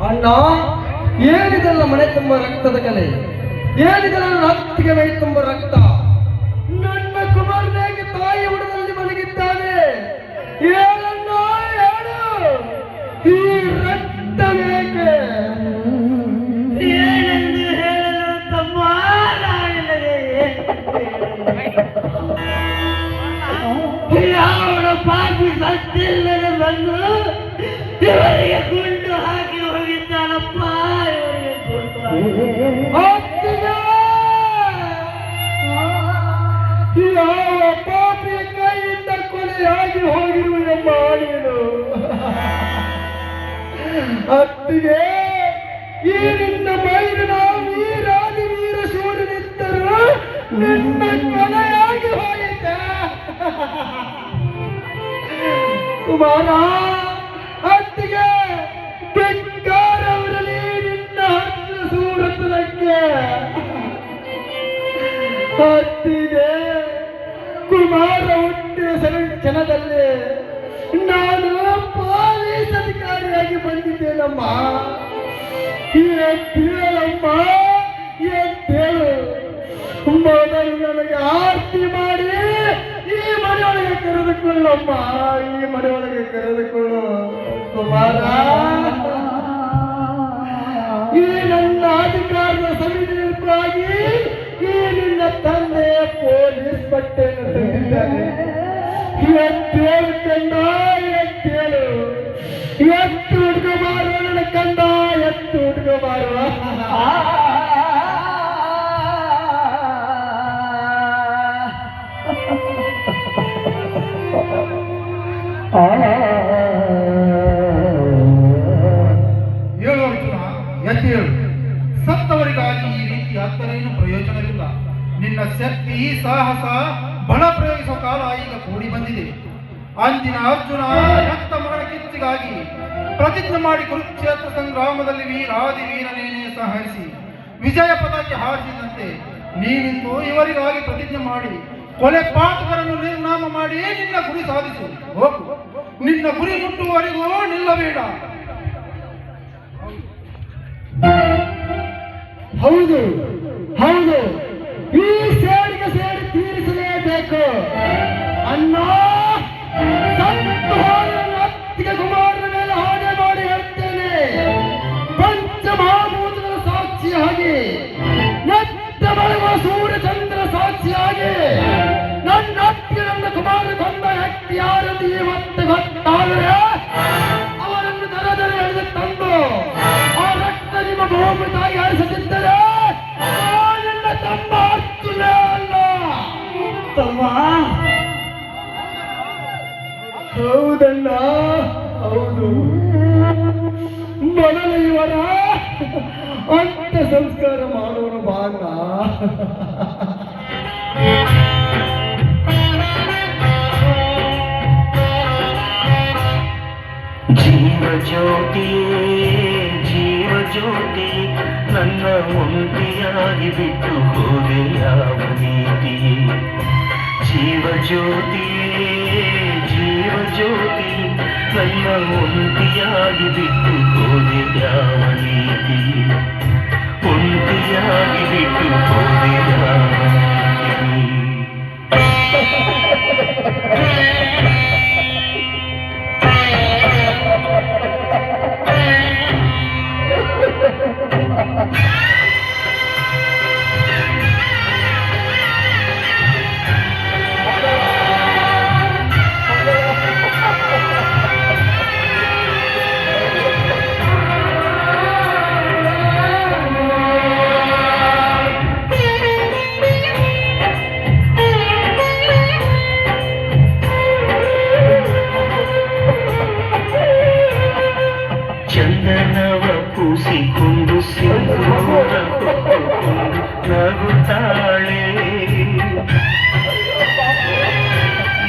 ಅಣ್ಣ, ಏನಿದೆಲ್ಲ ಮನೆ ತುಂಬ ರಕ್ತದ ಕಲೆ, ಏನಿದೆಲ್ಲ ರಕ್ತಿಗೆ ಮೈ ತುಂಬ ರಕ್ತ. ನನ್ನ ಕುಮಾರನಿಗೆ ತಾಯಿ ಉಡದಲ್ಲಿ ಮಲಗಿದ್ದಾನೆ. ಹೇಳಣ್ಣ, ಹೇಳು, ಈ ರಕ್ತ ಬೇಕೆ? ಏನೆಂದು ಹೇಳಲು ತಮ್ಮ ಯಾವ ಪಾಪಿ ಸತ್ತಿಲ್ಲದೆ ಬಂದು ಇವರಿಗೆ ಗುಂಡು ಹಾಕಿ ಹೋಗಿದ್ದಾನಪ್ಪ. ಇವರಿಗೆ ಯಾವ ಪಾಪಿ ಕೈಯಿಂದ ಕೊಲೆಯಾಗಿ ಹೋಗಿರುವುದೆಂಬ ನೀನು ಅತ್ತಿಗೆ, ಈ ನಿನ್ನ ಮೈರಿನ ವೀರಾದಿ ವೀರ ಶೂರನಿದ್ದರು ನಿನ್ನ ಕೊಲೆಯಾಗಿ ಹೋಗಿದ್ದ. ಕುಮಾರ, ಅತ್ತಿಗೆ ಧಿಕ್ಕಾರವರಲ್ಲಿ ನಿನ್ನ ಹತ್ತು ಸೂರತನಕ್ಕೆ. ಅತ್ತಿಗೆ, ಕುಮಾರ ಹುಟ್ಟಿದ ಕ್ಷಣದಲ್ಲಿ ನಾನು ಪೊಲೀಸ್ ಅಧಿಕಾರಿಯಾಗಿ ಬಂದಿದ್ದೇನಮ್ಮ. ಎದ್ದೇಳಮ್ಮ, ಎದ್ದೇಳು. ಮೊದಲು ನನಗೆ ಆರತಿ ಮಾಡಿ ಈ ಮನೆಯೊಳಗೆ ಕರೆದುಕೊಳ್ಳಮ್ಮ, ಈ ಮನೆಯೊಳಗೆ ಕರೆದುಕೊಳ್ಳು. ಕುಮಾರ, ಈ ನನ್ನ ಅಧಿಕಾರದ ಸಮಿತಿಯಾಗಿ ಈ ನಿನ್ನ ತಂದೆ ಪೊಲೀಸ್ ಬಟ್ಟೆಯನ್ನು ತಂದಿದ್ದಾನೆ. ಎದ್ದೇಳು ಕಂಡ, ಎದ್ದೇಳು. ಎತ್ತು ಹುಡುಗ ಮಾರುವ ನನ್ನ ಕಂದ, ಎತ್ತು ಹುಡುಗ ಮಾರುವ. ಹೇಳು ಅರ್ಜುನ, ಎದ್ದೇಳು. ಸತ್ತವರಿಗಾಗಿ ಈ ರೀತಿ ಹತ್ತರೇನು ಪ್ರಯೋಜನವಿಲ್ಲ. ನಿನ್ನ ಶಕ್ತಿ, ಸಾಹಸ, ಬಲ ಪ್ರಯೋಗಿಸುವ ಕಾಲ ಈಗ ಕೂಡಿ ಬಂದಿದೆ. ಅಂದಿನ ಅರ್ಜುನ ರಕ್ತ ಮಗನ ಕಿಚ್ಚಿಗಾಗಿ ಪ್ರತಿಜ್ಞೆ ಮಾಡಿ ಕುರುಕ್ಷೇತ್ರ ಸಂಗ್ರಾಮದಲ್ಲಿ ವೀರಾದಿ ವೀರನೇನೆ ಸಂಹರಿಸಿ ವಿಜಯ ಪದಕ್ಕೆ ಹಾರಿಸಿದಂತೆ ನೀನಿಂದು ಇವರಿಗಾಗಿ ಪ್ರತಿಜ್ಞೆ ಮಾಡಿ ಕೊಲೆ ಪಾತಕರನ್ನು ನಿರ್ನಾಮ ಮಾಡಿ ನಿನ್ನ ಗುರಿ ಸಾಧಿಸು. ಹೋಗು, ನಿನ್ನ ಗುರಿ ಮುಟ್ಟುವವರೆಗೂ ನಿಲ್ಲಬೇಡ. ಹೌದು ಹೌದು, ಈ ಸೇಡಿಗೆ ಸೇಡಿ ತೀರಿಸಲೇಬೇಕು. ಅಣ್ಣ, ಅತ್ತಿಗೆ ಕುಮಾರನ ಮೇಲೆ ಹಾಗೆ ಮಾಡಿ ಹೇಳ್ತೇನೆ. ಪಂಚಮಹಾಭೂತಗಳ ಸಾಕ್ಷಿಯಾಗಿ, ನೆತ್ತ ಬೆಳಗುವ ಸೂರ್ಯಚಂದ್ರ ಸಾಕ್ಷಿಯಾಗಿ, ನನ್ನ ಅತ್ತಿಗೆ ನನ್ನ ಕುಮಾರ ಕೊಂದ ವ್ಯಕ್ತಿ ಯಾರನ್ನು ಇವತ್ತು ಗೊತ್ತಾದರೆ ಅವರನ್ನು ದರ ಎಳೆದು ತಂದು ಆ ರಕ್ತ ನಿಮ್ಮ ಭೂಮಿ ತಾಯಿ ಹರಿಸುತ್ತಿದ್ದರೆ ನಿನ್ನ ತಮ್ಮ ಅರ್ಜುನ ಅಲ್ಲ. ತಮ್ಮ, ಹೌದಣ್ಣ, ಹೌದು. ಮೊದಲು ಇವರ ಅಂತ್ಯ ಸಂಸ್ಕಾರ ಮಾಡೋನು ಬಾಂಗ. ಜೀವ ಜ್ಯೋತಿಯೇ ಜೀವ ಜ್ಯೋತಿ, ನನ್ನ ಒಂಟಿಯಾಗಿ ಬಿಟ್ಟು ಹೋದೆ ಯಾವ ನೀತಿಯೇ. ಜೀವ ಜ್ಯೋತಿಯೇ ಜೀವ ಜ್ಯೋತಿ, ನನ್ನ ಒಂಟಿಯಾಗಿ ಬಿಟ್ಟು ಹೋದೆ ಯಾವ ನೀತಿಯೇ. ಒಂಟಿಯಾಗಿ ಬಿಟ್ಟು ಹೋದೆ ಯಾವ ನೀತಿಯೇ. ಚಂದನವ ಪೂಸಿಕೊಂಡು ಸಿಂಧೂರ ಹೊತ್ತುಕೊಂಡು ನಗುತ್ತಾಳೆ.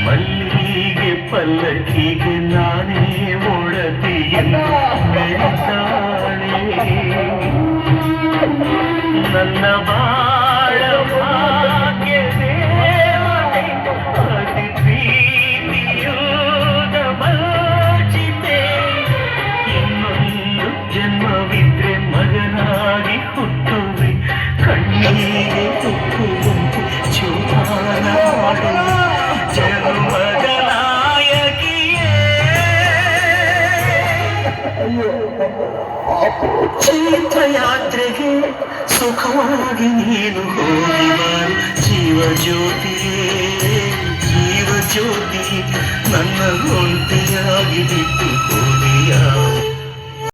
ಮಲ್ಲಿಗೆ ಪಲ್ಲಕ್ಕಿಗೆ ನಾನೇ ಒಡತಿಯನ್ನು ಮೆರೆತಾಳೆ. ನನ್ನ ಬಾಳ ಭಾಗ್ಯ ದೇವತೆ ಅತಿ ಪ್ರೀತಿಯೋದ ಬಚಿತೆ. ಇನ್ನೊಂದು ಜನ್ಮವೇ ತೀರ್ಥಯಾತ್ರೆಗೆ ಸುಖವಾಗಿ ನೀನು ಹೋಗಿ ಬಾರು ಜೀವ ಜ್ಯೋತಿ ನನ್ನ ಒಂಟಿಯಾಗಿ ಬಿಟ್ಟು ಹೋಗಿಯ